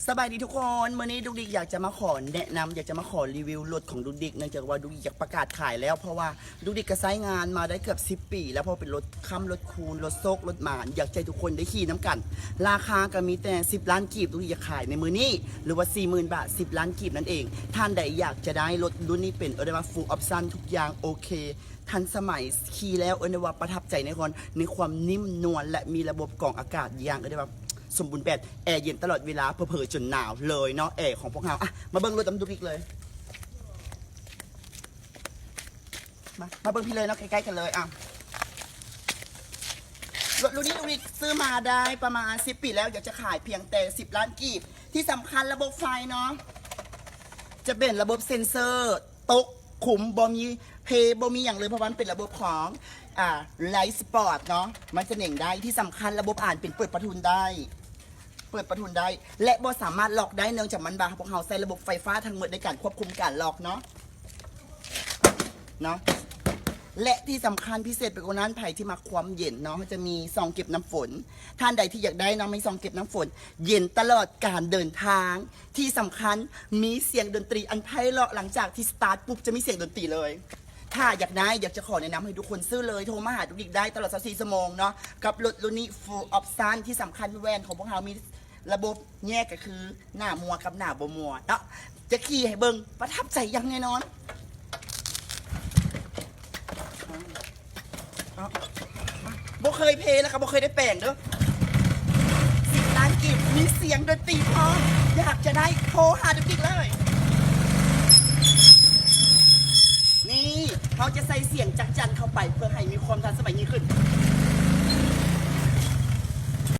สบายดีทุกคนเมื่อนี้ดุกดิกอยากจะมาขอแนะนำอยากจะมาขอรีวิวรถของดุกดิกเนื่องจากว่าดุกดิกอยากประกาศขายแล้วเพราะว่าดุกดิกก็ใช้งานมาได้เกือบ10 ปีแล้วเพราะเป็นรถค้ำรถคูนรถโซกรถหมานอยากให้ทุกคนได้ขี่น้ำกัน ราคาก็มีแต่10 ล้านกีบดุกดิกอยากขายในมือนี้หรือว่า 40,000 บาท10 ล้านกีบนั่นเองท่านใดอยากจะได้รถรุ่นนี้เป็นได้มา full option ทุกอย่างโอเคทันสมัยขี่แล้วได้ว่าประทับใจในคนในความนิ่มนวลและมีระบบกรองอากาศอย่างได้ว่าสมบูรณ์แบบแอร์เย็นตลอดเวลาเผลอๆจนหนาวเลยเนาะแอร์ของพวกเราอ่ะมาเบิ้งรถดำดุกอีกเลยมาเบิ้งพี่เลยเนาะใกล้ๆกันเลยอ่ะรถรุ่นนี้ดุกดิกซื้อมาได้ประมาณ10 ปีแล้วอยากจะขายเพียงแต่10 ล้านกีบที่สำคัญระบบไฟเนาะจะเป็นระบบเซ็นเซอร์ตกขุมบอมีเพย์บอมีอย่างเลยเพราะมันเป็นระบบของไลท์สปอร์ตเนาะมันจะเหน่งได้ที่สำคัญระบบอ่านเป็นเปิดประทุนได้และบอสามารถล็อกได้เนื่องจากมันบาพวกเขาใส่ระบบไฟฟ้าทั้งหมดในการควบคุมการล็อกเนาะและที่สำคัญพิเศษไปกว่านั้นไผ่ที่มาความเย็นเนาะจะมีซองเก็บน้ำฝนท่านใดที่อยากได้เนาะมีซองเก็บน้ำฝนเย็นตลอดการเดินทางที่สำคัญมีเสียงดนตรีอันไพเราะหลังจากที่สตาร์ทปุ๊บจะมีเสียงดนตรีเลยถ้าอยากได้อยากจะขอแนะนำให้ทุกคนซื้อเลยโทรมาหาดุกดิกได้ตลอด24 ชั่วโมงเนาะกับรถรุ่นนี้ full option ที่สำคัญแวนของพวกเรามีระบบแยกก็คือหน้ามัวกับหน้าบ่มัวเนาะจะขี่ให้เบิ่งประทับใจอย่างแน่นอนบ่เคยเพลแล้วครับบ่เคยได้แปลงเด้อ10 ล้านกีบมีเสียงดนตรีพร้อมอยากจะได้โทรหาดุกดิกเลยนี่เขาจะใส่เสียงจักจันเข้าไปเพื่อให้มีความทันสมัยยิ่งขึ้น